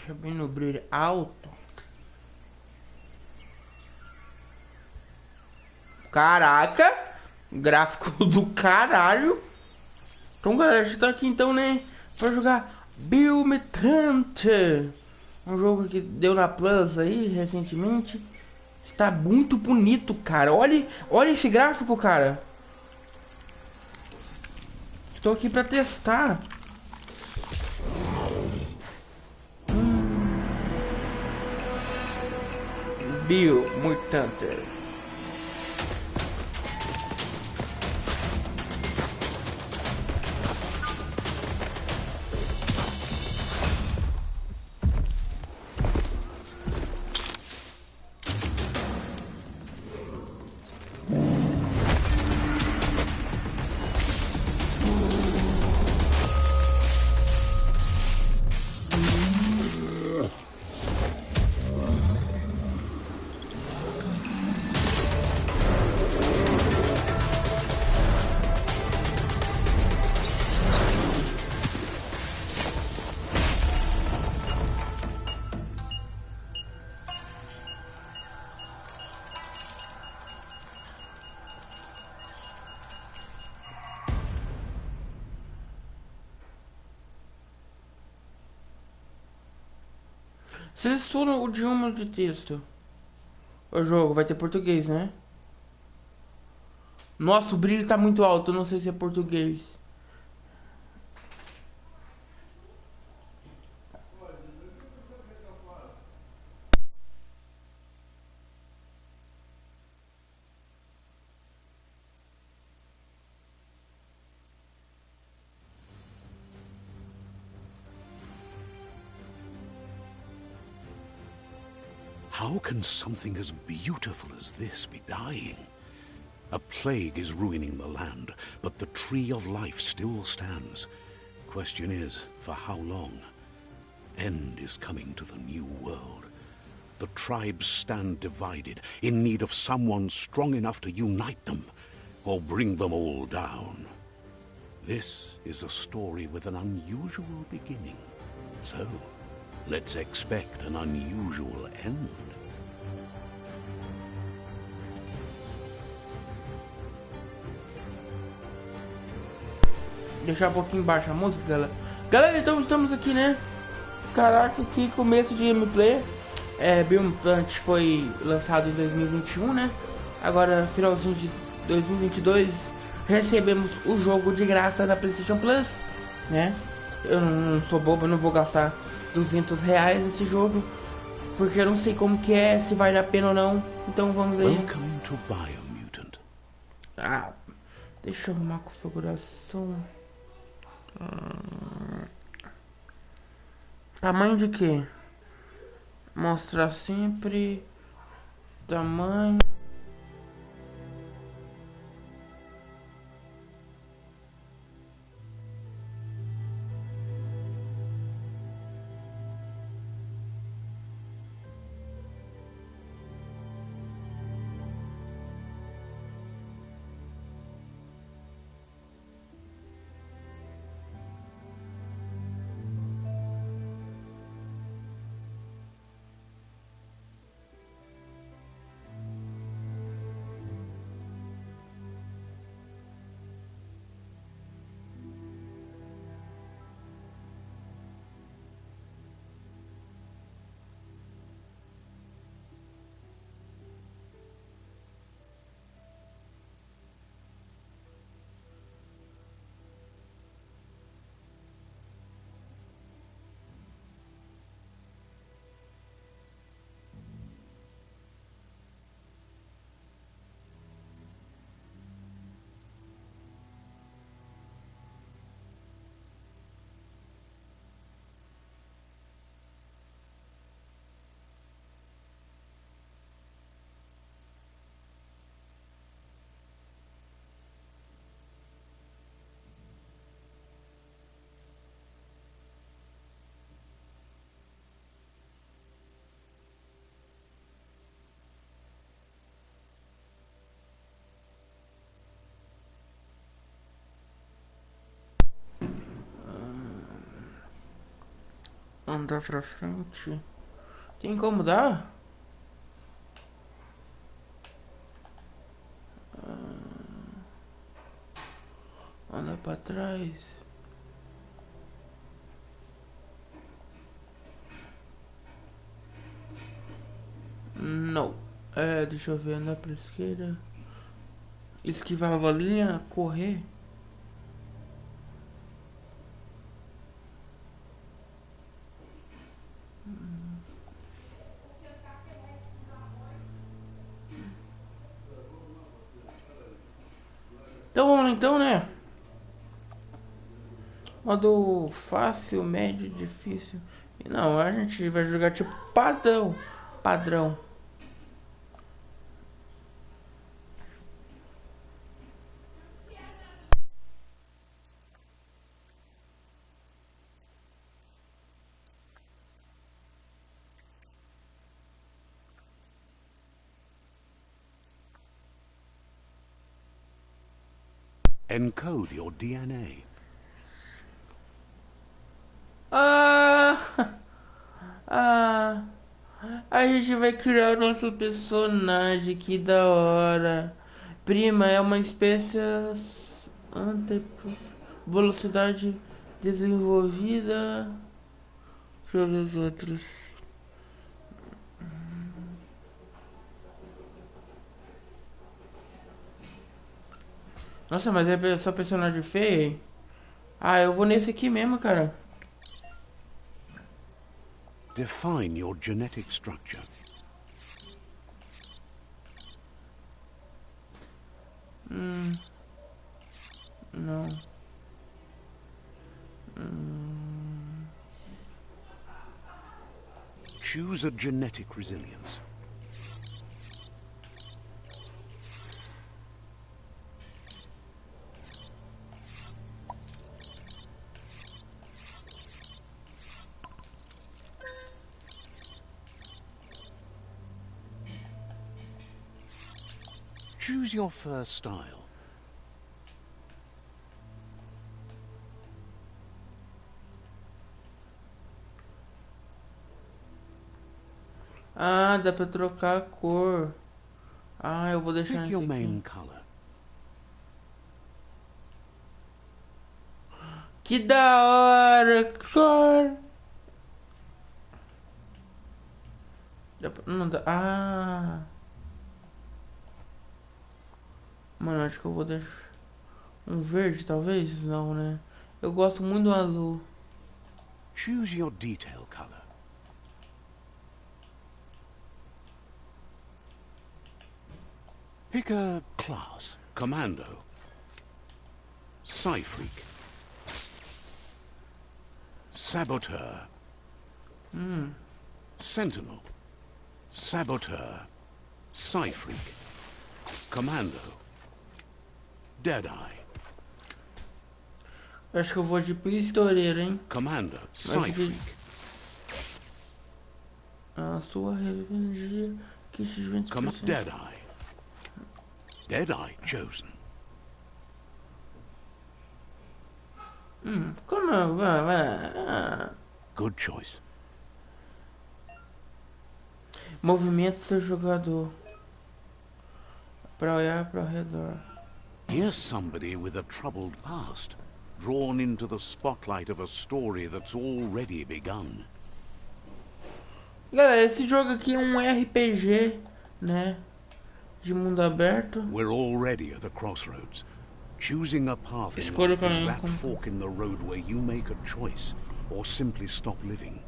Deixa bem no brilho alto. Caraca! Gráfico do caralho. Então, galera, a gente tá aqui então, né? Pra jogar BIOMUTANT. Um jogo que deu na Plus aí recentemente. Está muito bonito, cara. Olha esse gráfico, cara. Estou aqui pra testar. BIOMUTANT. Seleciona o idioma de texto. O jogo vai ter português, né? Nossa, o brilho tá muito alto. Eu não sei se é português. How can something as beautiful as this be dying? A plague is ruining the land, but the tree of life still stands. Question is, for how long? End is coming to the new world. The tribes stand divided, in need of someone strong enough to unite them, or bring them all down. This is a story with an unusual beginning. So, let's expect an unusual end. Deixar um pouquinho embaixo a música, galera. Galera, então estamos aqui, né? Caraca, que começo de gameplay. BIOMUTANT foi lançado em 2021, né? Agora, finalzinho de 2022, recebemos o jogo de graça na PlayStation Plus, né? Eu não sou bobo, eu não vou gastar R$ 200 nesse jogo, porque eu não sei como que é, se vale a pena ou não. Então vamos aí. Welcome to BIOMUTANT. Ah, deixa eu arrumar a configuração. Tamanho de quê? Mostrar sempre tamanho. Andar pra frente. Tem como dar? Andar pra trás. Não. Deixa eu ver. Andar pra esquerda. Esquivar a bolinha. Correr. Então vamos lá então, né? Modo fácil, médio, difícil. Não, a gente vai jogar tipo padrão. Padrão. Encode your DNA. Ah, ah, a gente vai criar o nosso personagem, que da hora. Prima é uma espécie ante velocidade desenvolvida. Deixa eu ver os outros. Nossa, mas é só personagem feio, hein? Ah, eu vou nesse aqui mesmo, cara. Define your genetic structure. Não. Choose a genetic resilience. Choose your first style. Ah, dá pra trocar a cor. Ah, eu vou deixar Pick nesse your aqui. main color. Que da hora, cara. Não dá. Ah. Mano, acho que eu vou deixar um verde, talvez? Não, né? Eu gosto muito do azul. Choose your detail color. Pick a class. Commando. Psy-Freak. Saboteur. Sentinel. Saboteur. Psy-Freak. Commando. Deadeye. Acho que eu vou de pistoleiro, hein? Commando. Mas Psy-Freak. a sua energia que esses 20%. Deadeye. Deadeye chosen. Como vai? Good choice. Movimento do jogador. Pra olhar para o redor. Here's somebody with a troubled past, drawn into the spotlight of a story that's already begun. Galera, esse jogo aqui é um RPG, né? De mundo aberto. We're already at a crossroads. Choosing a path in Escolha life is pra- that fork in the road where you make a choice or simply stop living.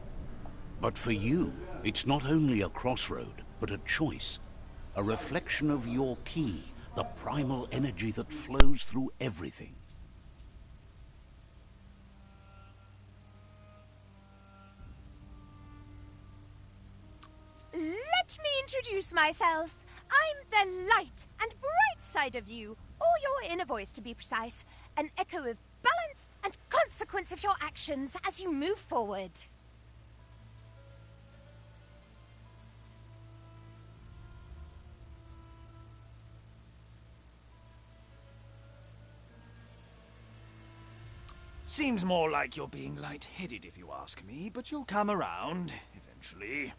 But for you, it's not only a crossroad, but a choice. A reflection of your key, the primal energy that flows through everything. Let me introduce myself. I'm the light and bright side of you, or your inner voice to be precise, an echo of balance and consequence of your actions as you move forward. Seems more like you're being light-headed if you ask me, but you'll come around eventually.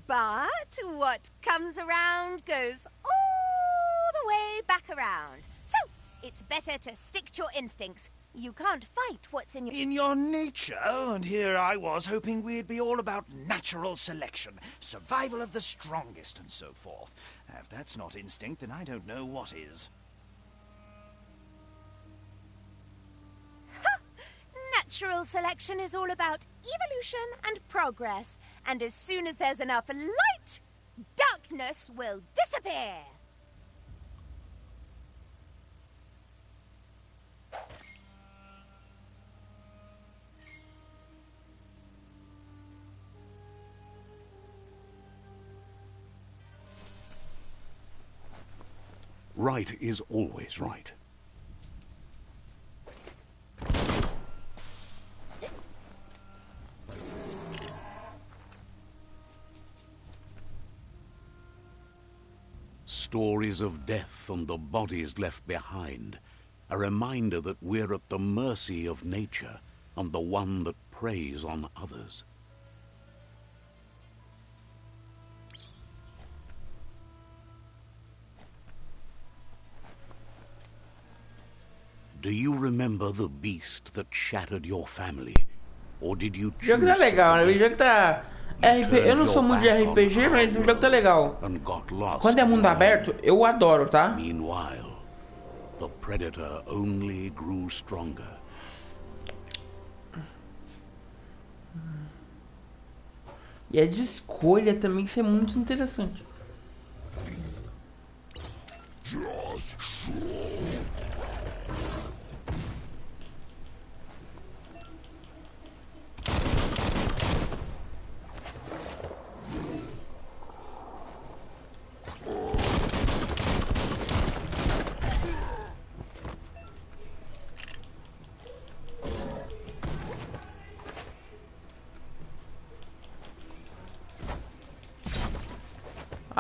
But what comes around goes all the way back around. So, it's better to stick to your instincts. You can't fight what's in your nature, and here I was hoping we'd be all about natural selection, survival of the strongest, and so forth. If that's not instinct, then I don't know what is. Natural selection is all about evolution and progress, and as soon as there's enough light, darkness will disappear. Right is always right. Stories of death and the bodies left behind, a reminder that we're at the mercy of nature and the one that preys on others. Do you remember the beast that shattered your family? Or did you choose O jogo tá legal, né? O jogo tá... Eu não sou muito de RPG, mas o jogo tá legal. Quando é mundo aberto, eu adoro, tá? Meanwhile, the predator only grew stronger. E a de escolha também, isso é muito interessante.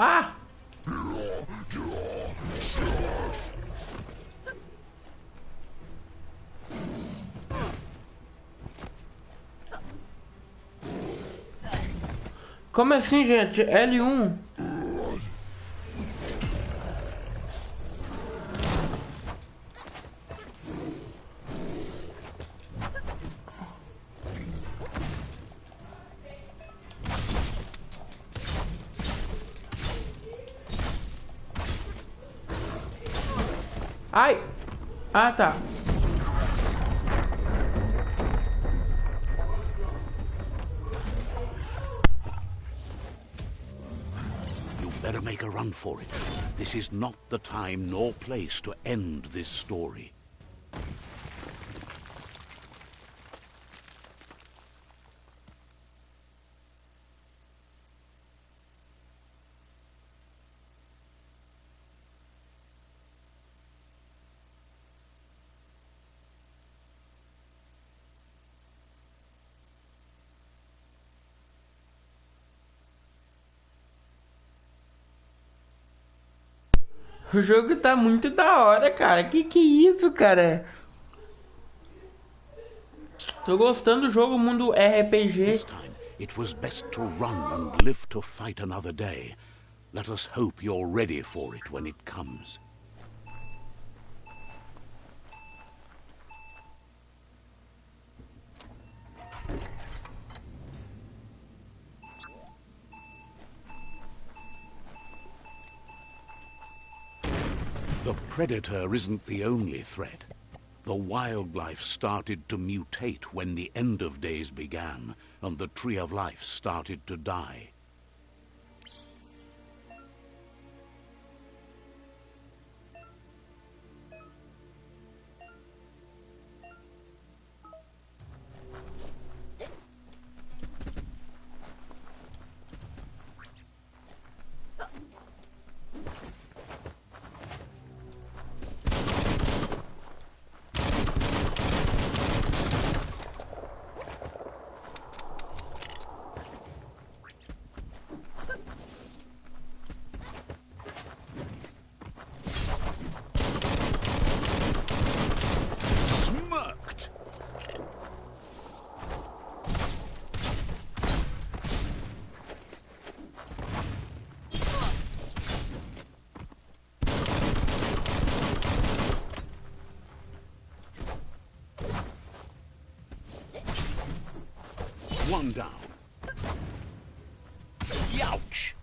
Ah! Como assim, gente? L1. Ai! Ah, tá. You better make a run for it. This is not the time nor place to end this story. O jogo tá muito da hora, cara. Que é isso, cara? Tô gostando do jogo, mundo RPG. This time, it was best to run and live to fight another day. Let us hope you're ready for it when it comes. The predator isn't the only threat. The wildlife started to mutate when the end of days began, and the tree of life started to die. One down. Youch!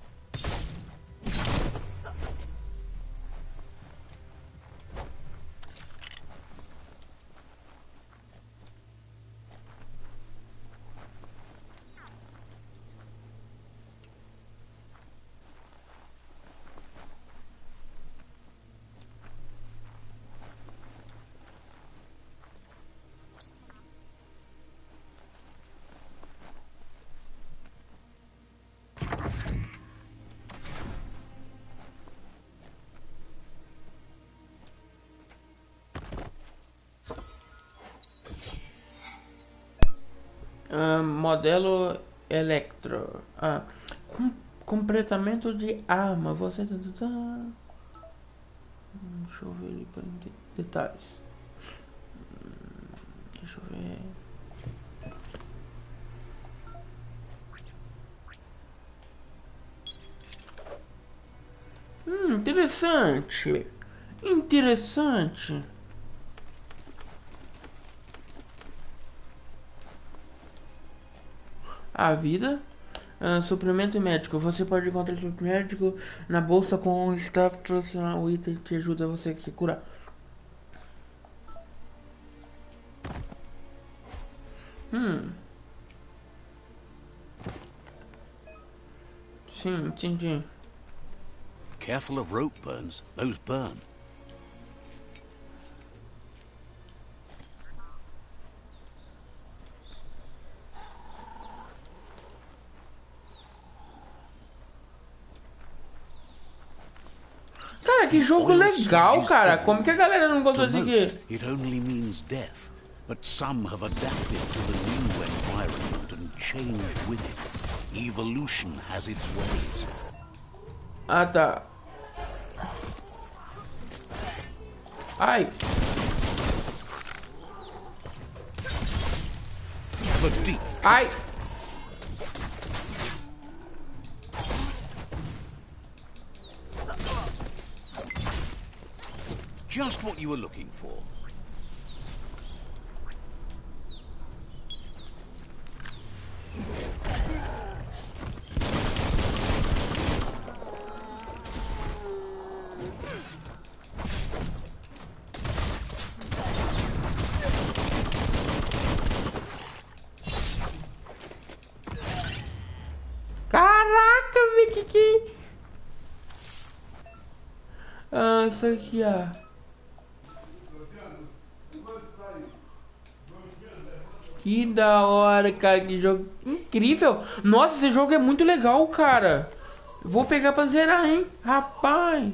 Modelo Electro. Completamento de arma. Você deixa eu ver ali para detalhes. Deixa eu ver. Interessante. Interessante. A vida. Suplemento médico. Você pode encontrar suplemento médico na bolsa com o status, o item que ajuda você a se curar. Sim, entendi. Careful of rope burns. Those burn. Cara, que jogo legal, cara. Como que a galera não gostou To disso most, aqui? it only means death, but some have adapted to the new environment and changed with it. Evolution has its ways. Ah, tá. Ai. The deep. Ai. Just what you were looking for. Caraca, Vicky, que... isso aqui, Que da hora, cara, que jogo incrível. Nossa, esse jogo é muito legal, cara. Vou pegar pra zerar, hein, rapaz.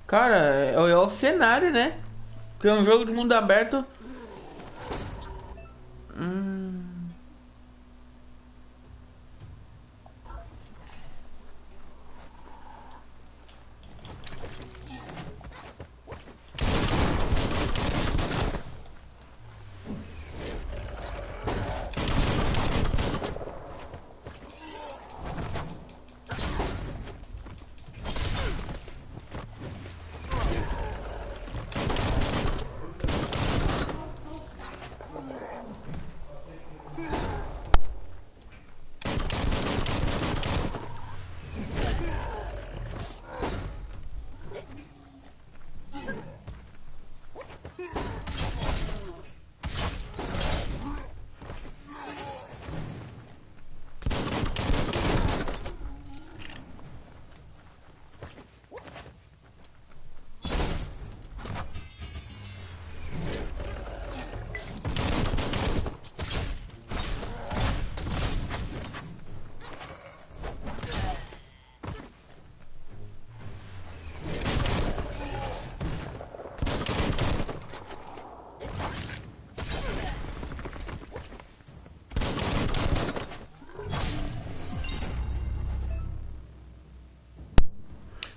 Cara, é o cenário, né? Que é um jogo de mundo aberto.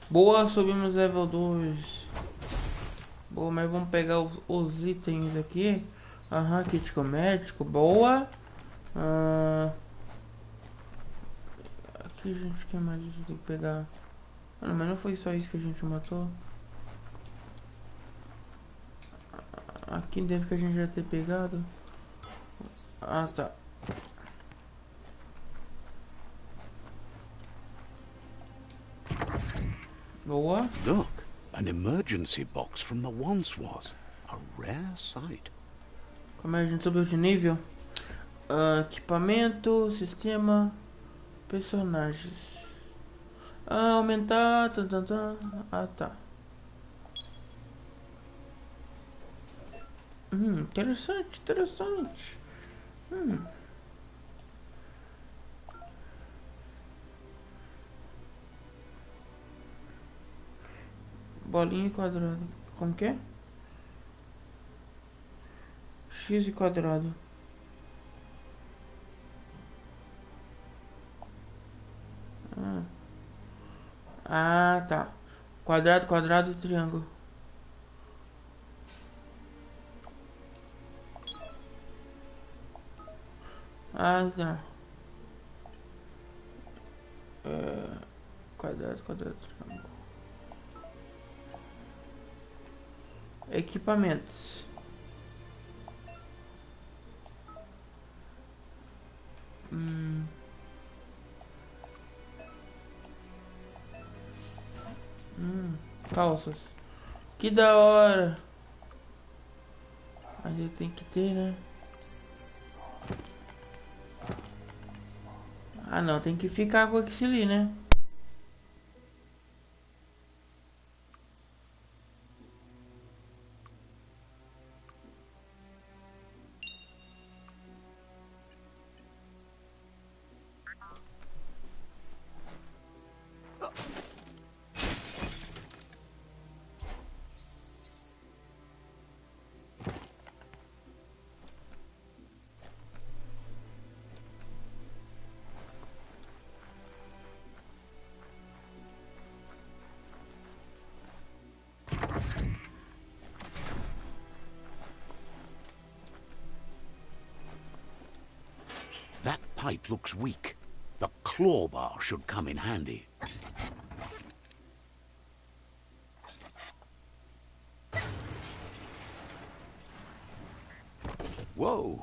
Boa, subimos level 2. Boa, mas vamos pegar os itens aqui. Aham, kit cosmético, boa. Aqui, gente, o que mais a gente tem que pegar? Ah, não, mas não foi só isso que a gente matou. Aqui deve que a gente já ter pegado. Ah, tá. Boa. Look, an emergency box from the once was. A rare sight. Como é que a gente subiu de nível? Equipamento, sistema, personagens. Aumentar. Ah, tá. Interessante, interessante. Bolinha e quadrado. Como que é? X e quadrado. Ah, tá. Quadrado, quadrado e triângulo. Ah, tá. Quadrado, quadrado, triângulo. Equipamentos. Calças. Que da hora. A gente tem que ter, né? Ah, não. Tem que ficar com aquele ali, né? That pipe looks weak. The claw bar should come in handy. Whoa.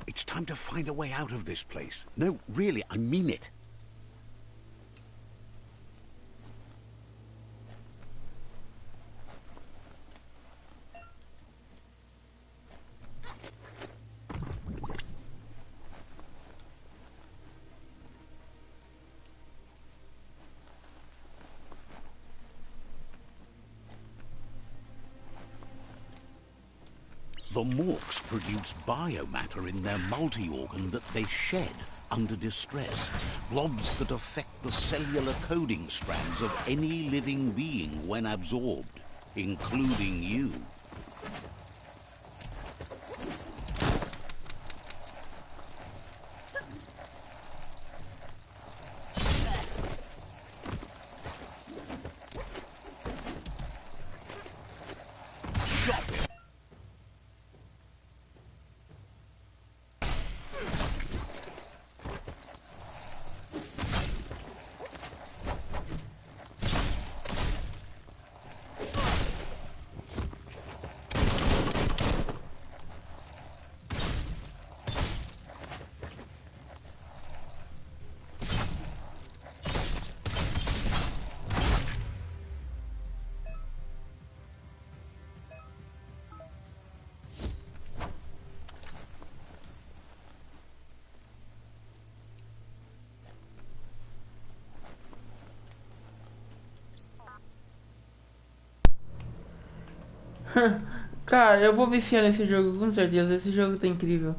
It's time to find a way out of this place. No, really, I mean it. The Morks produce biomatter in their multi-organ that they shed. under distress. Blobs that affect the cellular coding strands of any living being when absorbed, including you. Cara, eu vou viciar nesse jogo, com certeza. Esse jogo tá incrível.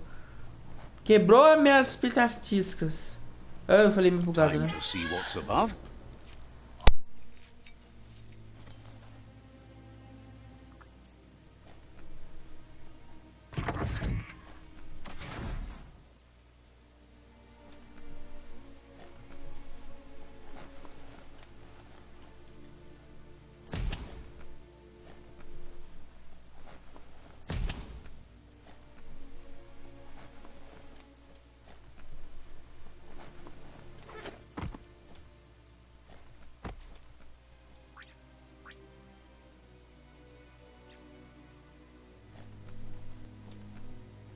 Quebrou as minhas estatísticas. Ah, eu falei meio bugado, né? Time to see what's above.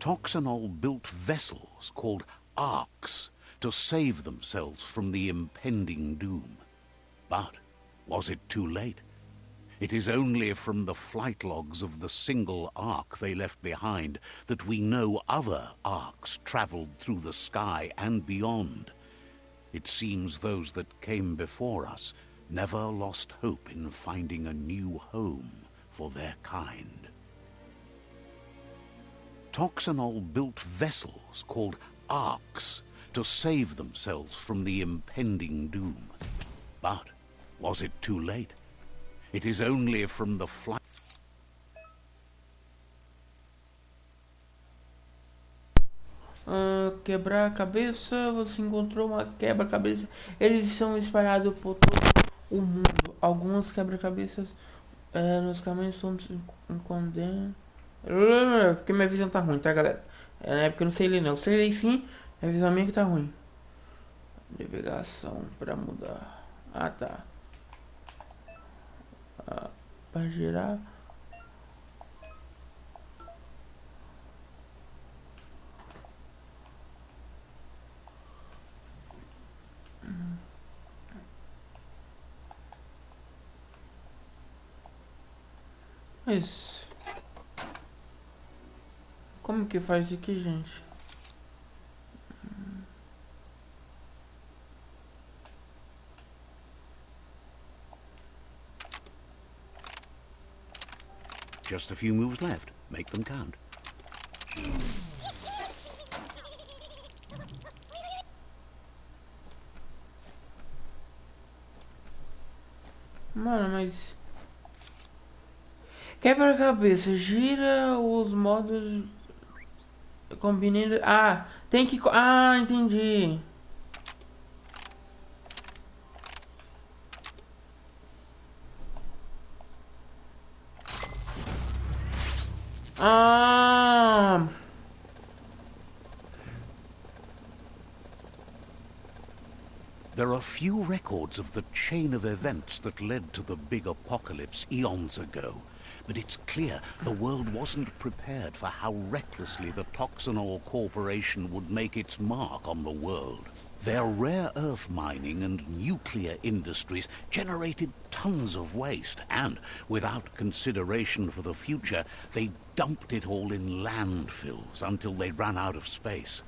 Toxanol built vessels called arks to save themselves from the impending doom. But was it too late? It is only from the flight logs of the single ark they left behind that we know other arks traveled through the sky and beyond. It seems those that came before us never lost hope in finding a new home for their kind. Toxanol built vessels called arks to save themselves from the impending doom. But was it too late? It is only from the flight... Quebrar a cabeça. Você encontrou uma quebra-cabeça. Eles são espalhados por todo o mundo. Alguns quebra-cabeças nos caminhos estão escondendo. Porque minha visão tá ruim, tá, galera? Na época eu não sei ler, não. Eu sei ler sim, minha visão minha que tá ruim. Navegação pra mudar. Ah, tá. Pra girar. Isso. Como que faz isso aqui, gente? Just a few moves left. Make them count. Mano, mas... Quebra-cabeça, gira os modos combinando. Ah, tem que. Ah, entendi. Ah. There are few records of the chain of events that led to the big apocalypse eons ago. But it's clear the world wasn't prepared for how recklessly the Toxanol Corporation would make its mark on the world. Their rare earth mining and nuclear industries generated tons of waste, and, without consideration for the future, they dumped it all in landfills until they ran out of space.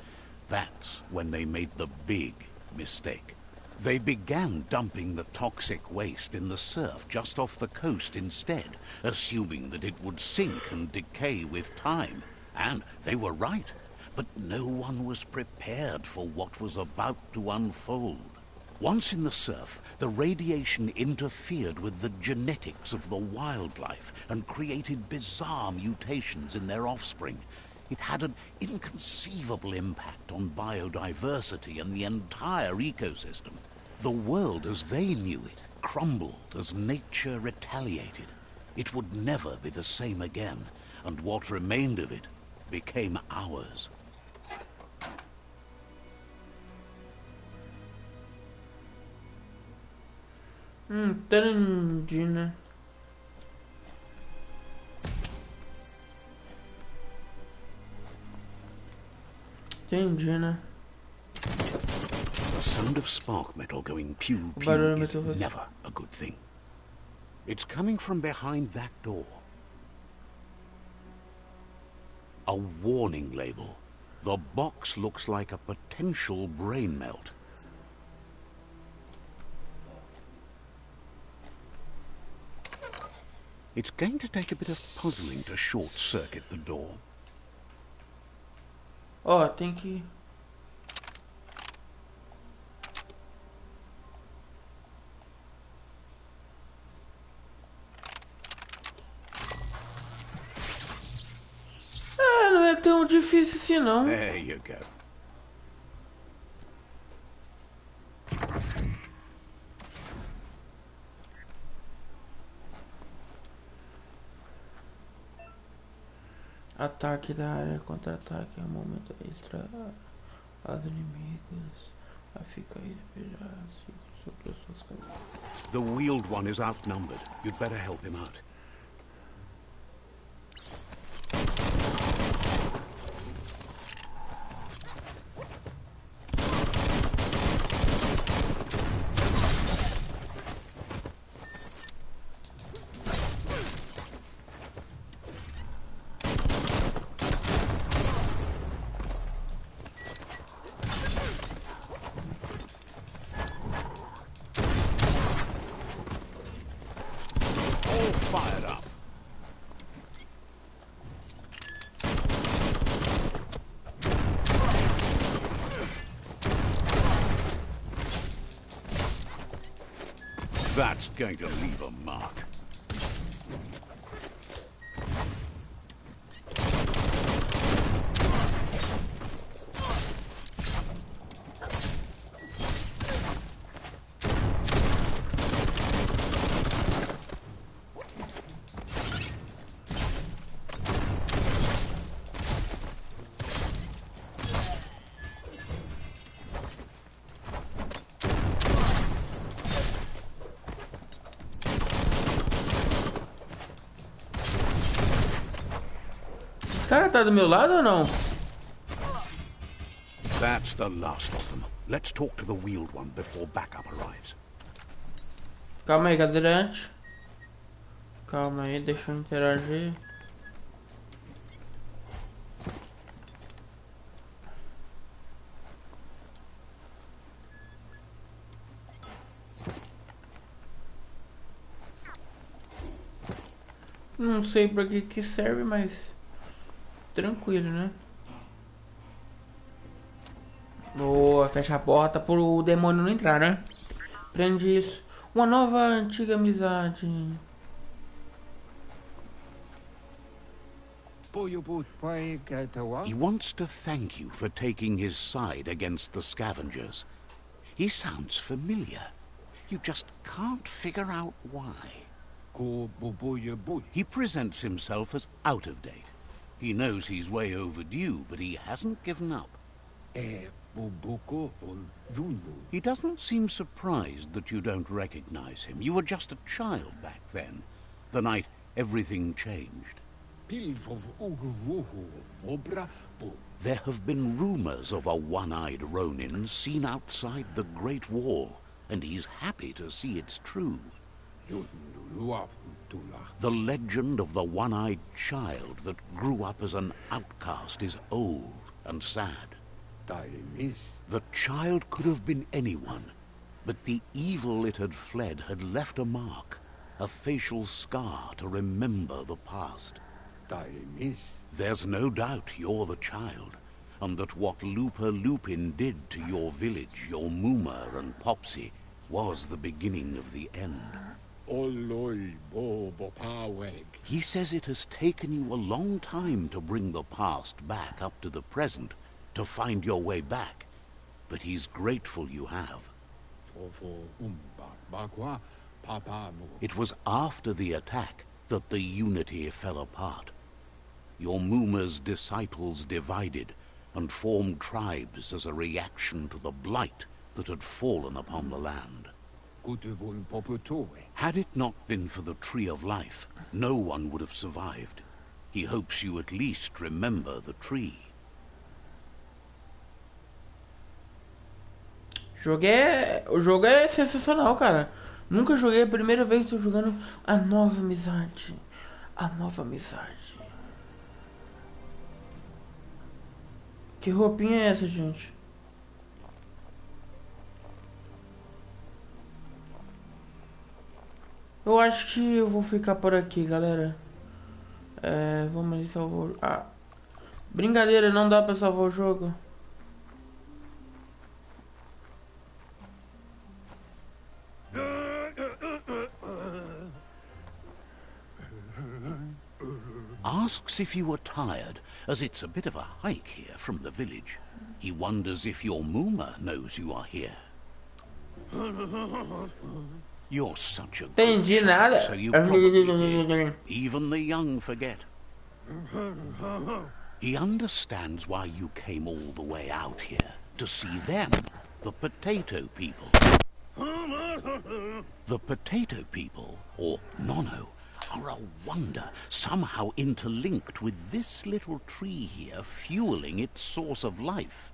That's when they made the big mistake. They began dumping the toxic waste in the surf just off the coast instead, assuming that it would sink and decay with time. And they were right. but no one was prepared for what was about to unfold. Once in the surf, the radiation interfered with the genetics of the wildlife and created bizarre mutations in their offspring. It had an inconceivable impact on biodiversity and the entire ecosystem. The world as they knew it crumbled as nature retaliated. It would never be the same again, and what remained of it became ours. Entendi, né? Entendi, né? The sound of spark metal going pew pew Barulho is metal. never a good thing. It's coming from behind that door. A warning label. The box looks like a potential brain melt. It's going to take a bit of puzzling to short-circuit the door. Ó, tem que... Ah, não é tão difícil assim não. There you go. Ataque da área, contra-ataque é um momento extra aos inimigos. Fica aí, sobre as suas cabeças. The wheeled one is outnumbered. You'd better help him out. All fired up. That's going to leave a mark. O cara tá do meu lado ou não? That's the last of them. Let's talk to the wheeled one before backup arrives. Calma aí, cadeirante. Calma aí, deixa eu interagir. Não sei pra que serve, mas tranquilo, né? Boa, fecha a porta pro demônio não entrar, né? Prende isso. Uma nova antiga amizade. He wants to thank you for taking his side against the scavengers. He sounds familiar. You just can't figure out why. He presents himself as out of date. He knows he's way overdue, but he hasn't given up. He doesn't seem surprised that you don't recognize him. You were just a child back then, the night everything changed. There have been rumors of a one-eyed Ronin seen outside the Great Wall, and he's happy to see it's true. The legend of the one-eyed child that grew up as an outcast is old and sad. The child could have been anyone, but the evil it had fled had left a mark, a facial scar to remember the past. There's no doubt you're the child, and that what Looper Lupin did to your village, your Muma and Popsy, was the beginning of the end. He says it has taken you a long time to bring the past back up to the present, to find your way back, but he's grateful you have. It was after the attack that the Unity fell apart. Your Muma's disciples divided and formed tribes as a reaction to the blight that had fallen upon the land. Had it not been for the Tree of Life, no one would have survived. He hopes you at least remember the tree. O jogo é sensacional, cara. Nunca joguei, a primeira vez que tô jogando a nova amizade. A nova amizade. Que roupinha é essa, gente? Eu acho que eu vou ficar por aqui, galera. Vamos ali salvar o... Ah, brincadeira, não dá pra salvar o jogo. Asks if you were tired, as it's a bit of a hike here from the village. He wonders if your Muma knows you are here. You're such a good chap, so you probably did. Even the young forget. He understands why you came all the way out here, to see them, the potato people. The potato people, or Nono, are a wonder, somehow interlinked with this little tree here, fueling its source of life.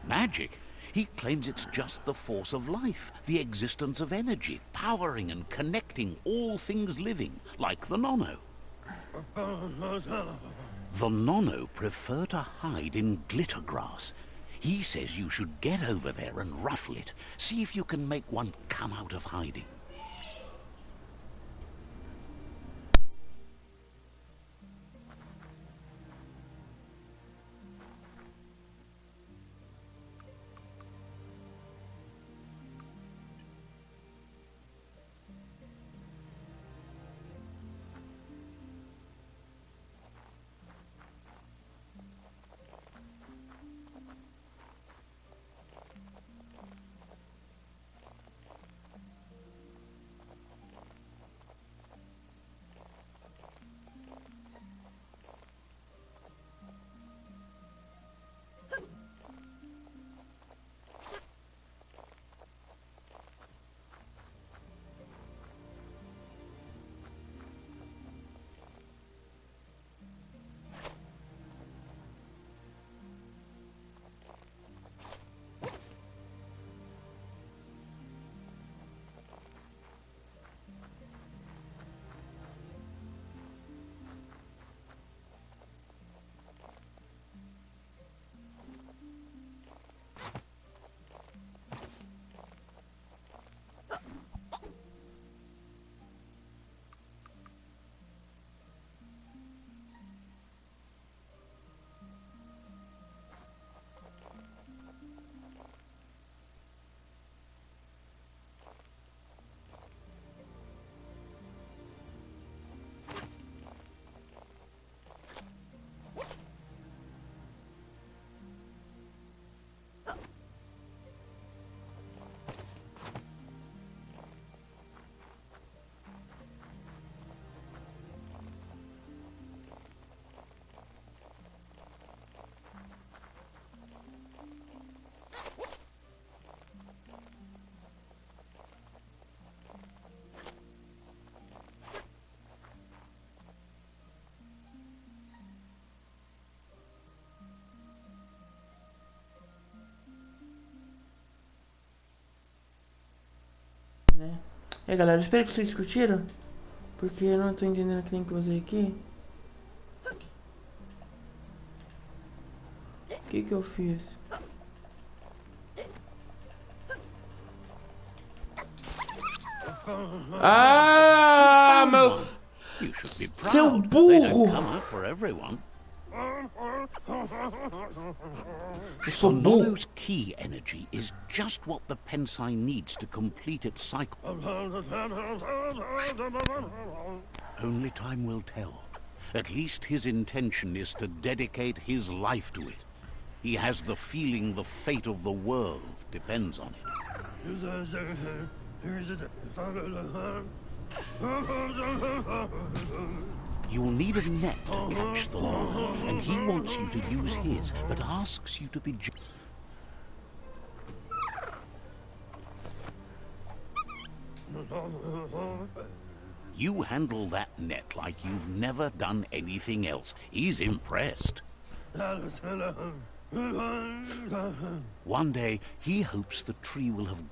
Magic? He claims it's just the force of life, the existence of energy, powering and connecting all things living, like the Nono. The Nono prefer to hide in glitter grass. He says you should get over there and ruffle it, see if you can make one come out of hiding. E aí, galera, espero que vocês curtiram, porque eu não tô entendendo o que tem que fazer aqui. O que eu fiz? Ah, meu... Seu burro! Eu sou The burro. Nono's key energy is just what the Pensai needs to complete its cycle. Only time will tell. At least his intention is to dedicate his life to it. He has the feeling the fate of the world depends on it. You'll need a net to catch the Nono, and he wants you to use his, but asks you to be You handle that net like you've never done anything else. He's impressed. One day, he hopes the tree will have...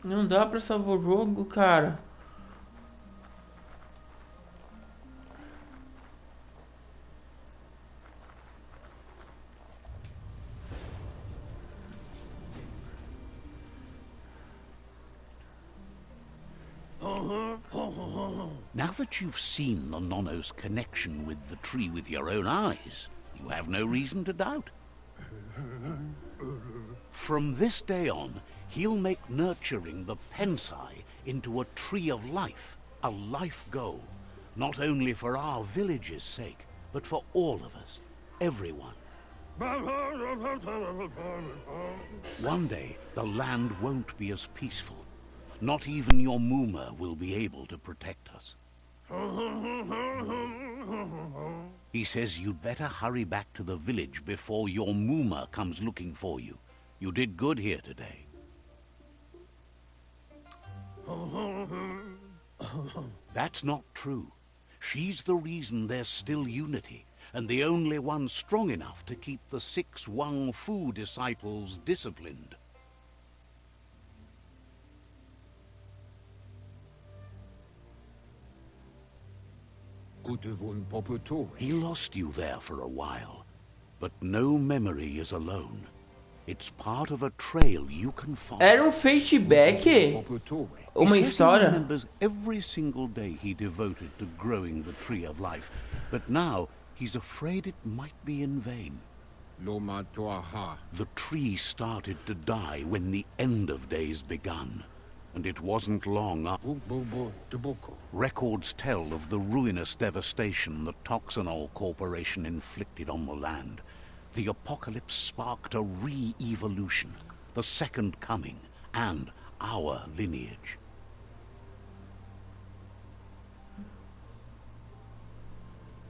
Não dá pra salvar o jogo, cara. Now that you've seen the Nono's connection with the tree with your own eyes, you have no reason to doubt. From this day on, he'll make nurturing the Pensai into a tree of life, a life goal, not only for our village's sake, but for all of us, everyone. One day, the land won't be as peaceful. Not even your Muma will be able to protect us. He says you'd better hurry back to the village before your Muma comes looking for you. You did good here today. That's not true. She's the reason there's still unity, and the only one strong enough to keep the 6 Wang Fu disciples disciplined. He lost you there for a while, but no memory is alone. It's part of a trail you can follow. Era flashback? Uma He says he história? remembers every single day he devoted to growing the tree of life, but now he's afraid it might be in vain. The tree started to die when the end of days begun, and it wasn't long after. Records tell of the ruinous devastation the Toxanol Corporation inflicted on the land. The apocalypse sparked a re-evolution, the second coming, and our lineage.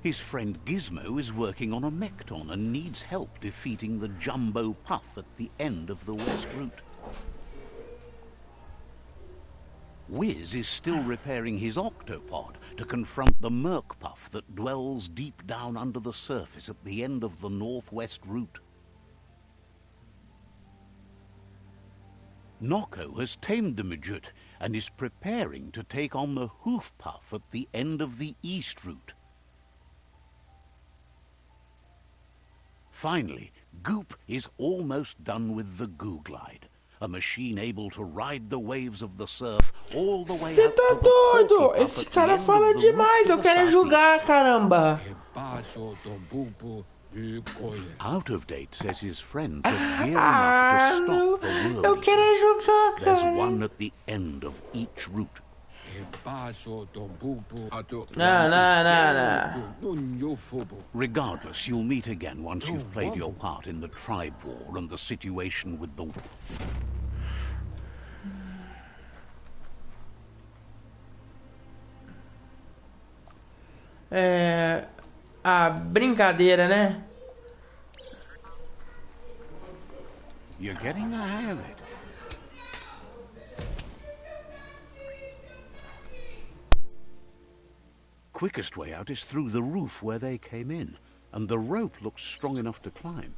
His friend Gizmo is working on a Mekton and needs help defeating the Jumbo Puff at the end of the West Route. Wiz is still repairing his octopod to confront the Merc Puff that dwells deep down under the surface at the end of the Northwest Route. Noko has tamed the Midget and is preparing to take on the Hoof Puff at the end of the East Route. Finally, Goop is almost done with the Goo Glide, a machine able to ride the waves of the surf all the way Você up tá to the doido? Porky Puff Esse at the cara end fala of the route demais. to Eu the quero jogar, southeast. caramba. Out of date says his friends are gearing Ah, up to não. stop the world. Eu quero jogar, There's cara. one at the end of each route. Não. Regardless, you'll meet again once you've played your part in the tribe war and the situation with the... Brincadeira, né? You're getting the hang of it. Quickest way out is through the roof where they came in, and the rope looks strong enough to climb.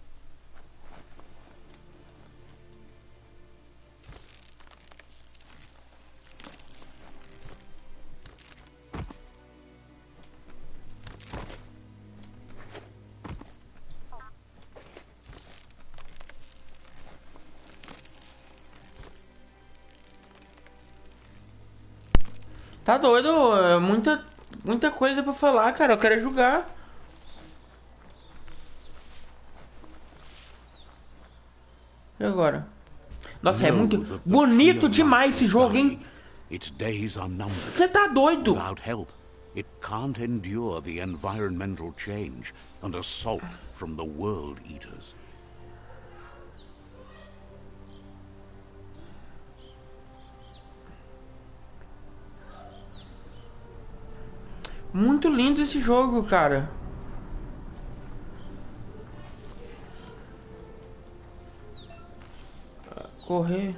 Tá doido, é muita coisa pra falar, cara. Eu quero jogar. E agora? Nossa, é muito bonito demais esse jogo, hein? Its days are numbered. Você tá doido? Without help, it can't endure the environmental change and assault from the world eaters. Muito lindo esse jogo, cara. Correr.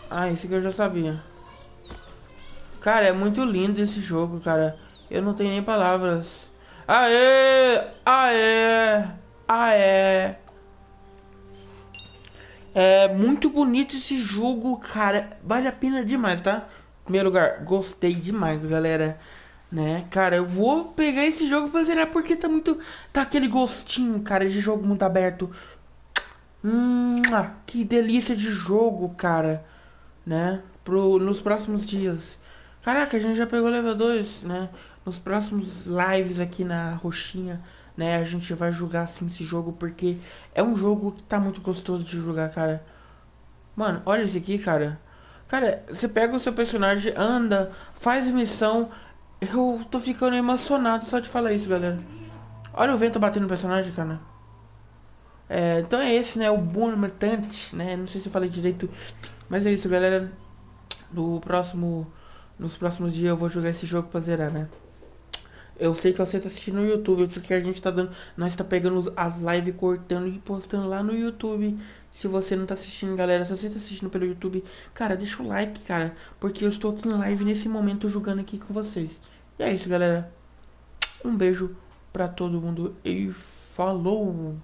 Ah, isso que eu já sabia. Cara, é muito lindo esse jogo, cara. Eu não tenho nem palavras. Aê! Aê! Aê! É muito bonito esse jogo, cara. Vale a pena demais, tá? Em primeiro lugar, gostei demais, galera. Né, cara, eu vou pegar esse jogo pra zerar porque tá muito... Tá aquele gostinho, cara, de jogo muito aberto. Que delícia de jogo, cara. Né, nos próximos dias. Caraca, a gente já pegou level 2, né? Nos próximos lives aqui na roxinha, né? A gente vai jogar assim esse jogo porque é um jogo que tá muito gostoso de jogar, cara. Mano, olha esse aqui, cara. Cara, você pega o seu personagem, anda, faz missão. Eu tô ficando emocionado só de falar isso, galera. Olha o vento batendo no personagem, cara. Então é esse, né? O BIOMUTANT, né? Não sei se eu falei direito. Mas é isso, galera. Nos próximos dias eu vou jogar esse jogo pra zerar, né? Eu sei que você tá assistindo no YouTube, porque a gente tá dando... Nós tá pegando as lives, cortando e postando lá no YouTube. Se você não tá assistindo, galera, se você tá assistindo pelo YouTube, cara, deixa o like, cara. Porque eu estou aqui em live nesse momento jogando aqui com vocês. E é isso, galera. Um beijo pra todo mundo e falou!